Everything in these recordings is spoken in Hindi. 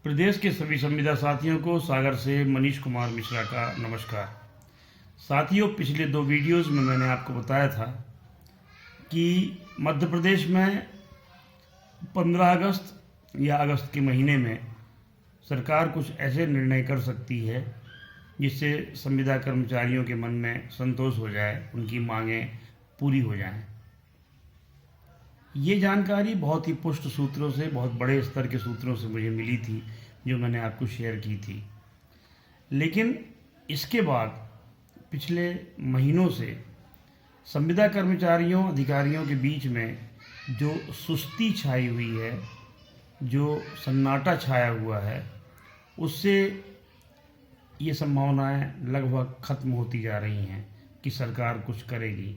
प्रदेश के सभी संविदा साथियों को सागर से मनीष कुमार मिश्रा का नमस्कार। साथियों, पिछले 2 वीडियोस में मैंने आपको बताया था कि मध्य प्रदेश में 15 अगस्त या अगस्त के महीने में सरकार कुछ ऐसे निर्णय कर सकती है जिससे संविदा कर्मचारियों के मन में संतोष हो जाए, उनकी मांगें पूरी हो जाएं। ये जानकारी बहुत ही पुष्ट सूत्रों से, बहुत बड़े स्तर के सूत्रों से मुझे मिली थी, जो मैंने आपको शेयर की थी। लेकिन इसके बाद पिछले महीनों से संविदा कर्मचारियों, अधिकारियों के बीच में जो सुस्ती छाई हुई है, जो सन्नाटा छाया हुआ है, उससे ये संभावनाएं लगभग खत्म होती जा रही हैं कि सरकार कुछ करेगी।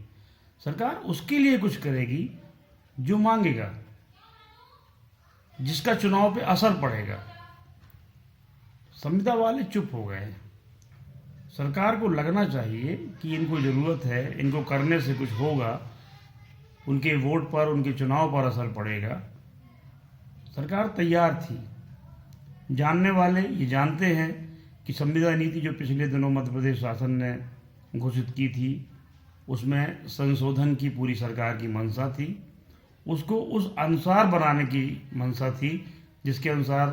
सरकार उसके लिए कुछ करेगी जो मांगेगा, जिसका चुनाव पे असर पड़ेगा। संविदा वाले चुप हो गए। सरकार को लगना चाहिए कि इनको ज़रूरत है, इनको करने से कुछ होगा, उनके वोट पर, उनके चुनाव पर असर पड़ेगा। सरकार तैयार थी। जानने वाले ये जानते हैं कि संविदा नीति जो पिछले दिनों मध्य प्रदेश शासन ने घोषित की थी, उसमें संशोधन की पूरी सरकार की मंशा थी। उसको उस अनुसार बनाने की मंशा थी जिसके अनुसार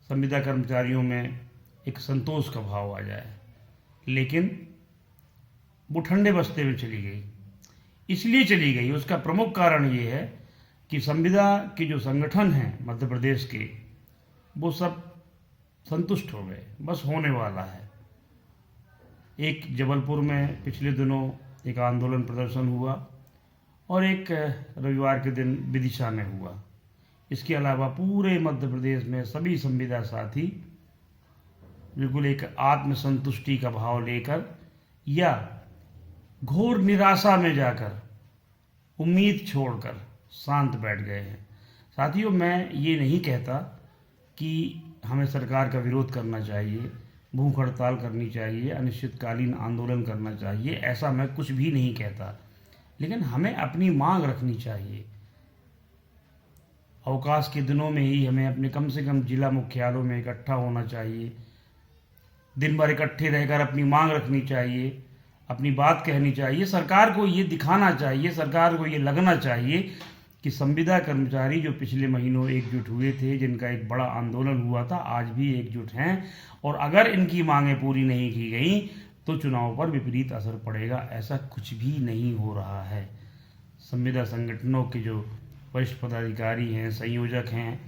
संविदा कर्मचारियों में एक संतोष का भाव आ जाए। लेकिन वो ठंडे बस्ते में चली गई। इसलिए चली गई, उसका प्रमुख कारण ये है कि संविदा के जो संगठन हैं मध्य प्रदेश के, वो सब संतुष्ट हो गए, बस होने वाला है। एक जबलपुर में पिछले दिनों एक आंदोलन प्रदर्शन हुआ और एक रविवार के दिन विदिशा में हुआ। इसके अलावा पूरे मध्य प्रदेश में सभी संविदा साथी बिल्कुल एक आत्मसंतुष्टि का भाव लेकर या घोर निराशा में जाकर, उम्मीद छोड़कर शांत बैठ गए हैं। साथियों, मैं ये नहीं कहता कि हमें सरकार का विरोध करना चाहिए, भूख हड़ताल करनी चाहिए, अनिश्चितकालीन आंदोलन करना चाहिए, ऐसा मैं कुछ भी नहीं कहता। लेकिन हमें अपनी मांग रखनी चाहिए। अवकाश के दिनों में ही हमें अपने कम से कम जिला मुख्यालयों में इकट्ठा होना चाहिए, दिन भर इकट्ठे रहकर अपनी मांग रखनी चाहिए, अपनी बात कहनी चाहिए। सरकार को ये दिखाना चाहिए, सरकार को ये लगना चाहिए कि संविदा कर्मचारी जो पिछले महीनों एकजुट हुए थे, जिनका एक बड़ा आंदोलन हुआ था, आज भी एकजुट हैं और अगर इनकी मांगें पूरी नहीं की गई तो चुनाव पर विपरीत असर पड़ेगा। ऐसा कुछ भी नहीं हो रहा है। संविदा संगठनों के जो वरिष्ठ पदाधिकारी हैं, संयोजक हैं,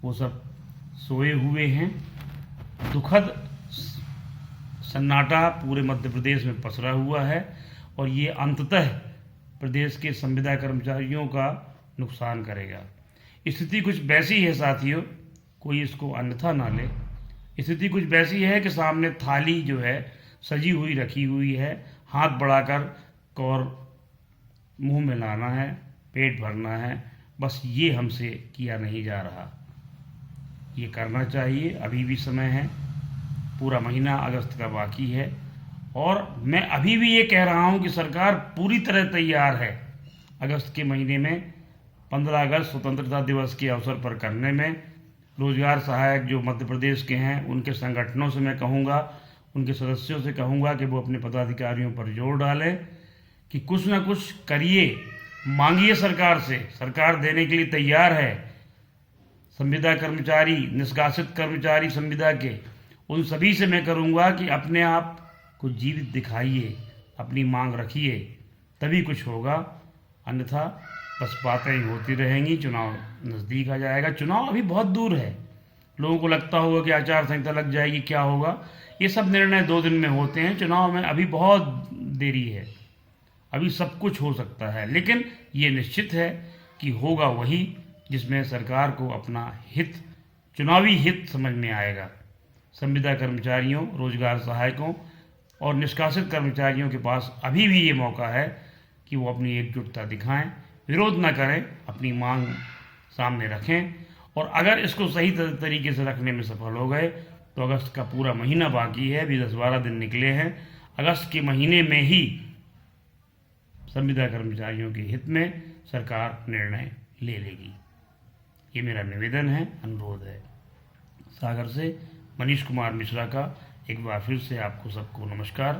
वो सब सोए हुए हैं। दुखद सन्नाटा पूरे मध्य प्रदेश में पसरा हुआ है और ये अंततः प्रदेश के संविदा कर्मचारियों का नुकसान करेगा। स्थिति कुछ वैसी है साथियों, कोई इसको अन्यथा ना ले। स्थिति कुछ वैसी है कि सामने थाली जो है सजी हुई रखी हुई है, हाथ बढ़ाकर और मुंह में लाना है, पेट भरना है, बस ये हमसे किया नहीं जा रहा। ये करना चाहिए, अभी भी समय है, पूरा महीना अगस्त का बाकी है और मैं अभी भी ये कह रहा हूँ कि सरकार पूरी तरह तैयार है अगस्त के महीने में 15 अगस्त स्वतंत्रता दिवस के अवसर पर करने में। रोजगार सहायक जो मध्य प्रदेश के हैं, उनके संगठनों से मैं कहूँगा, उनके सदस्यों से कहूँगा कि वो अपने पदाधिकारियों पर जोर डालें कि कुछ ना कुछ करिए, मांगिए सरकार से। सरकार देने के लिए तैयार है। संविदा कर्मचारी, निष्कासित कर्मचारी संविदा के, उन सभी से मैं करूँगा कि अपने आप को जीवित दिखाइए, अपनी मांग रखिए, तभी कुछ होगा। अन्यथा बस बातें ही होती रहेंगी। चुनाव नज़दीक आ जाएगा। चुनाव अभी बहुत दूर है। लोगों को लगता होगा कि आचार संहिता लग जाएगी, क्या होगा। ये सब निर्णय 2 दिन में होते हैं। चुनाव में अभी बहुत देरी है, अभी सब कुछ हो सकता है। लेकिन ये निश्चित है कि होगा वही जिसमें सरकार को अपना हित, चुनावी हित समझ में आएगा। संविदा कर्मचारियों, रोजगार सहायकों और निष्कासित कर्मचारियों के पास अभी भी ये मौका है कि वो अपनी एकजुटता दिखाएं, विरोध न करें, अपनी मांग सामने रखें और अगर इसको सही तरीके से रखने में सफल हो गए तो अगस्त का पूरा महीना बाकी है, अभी 10-12 दिन निकले हैं। अगस्त के महीने में ही संविदा कर्मचारियों के हित में सरकार निर्णय ले लेगी। ये मेरा निवेदन है, अनुरोध है। सागर से मनीष कुमार मिश्रा का एक बार फिर से आपको सबको नमस्कार।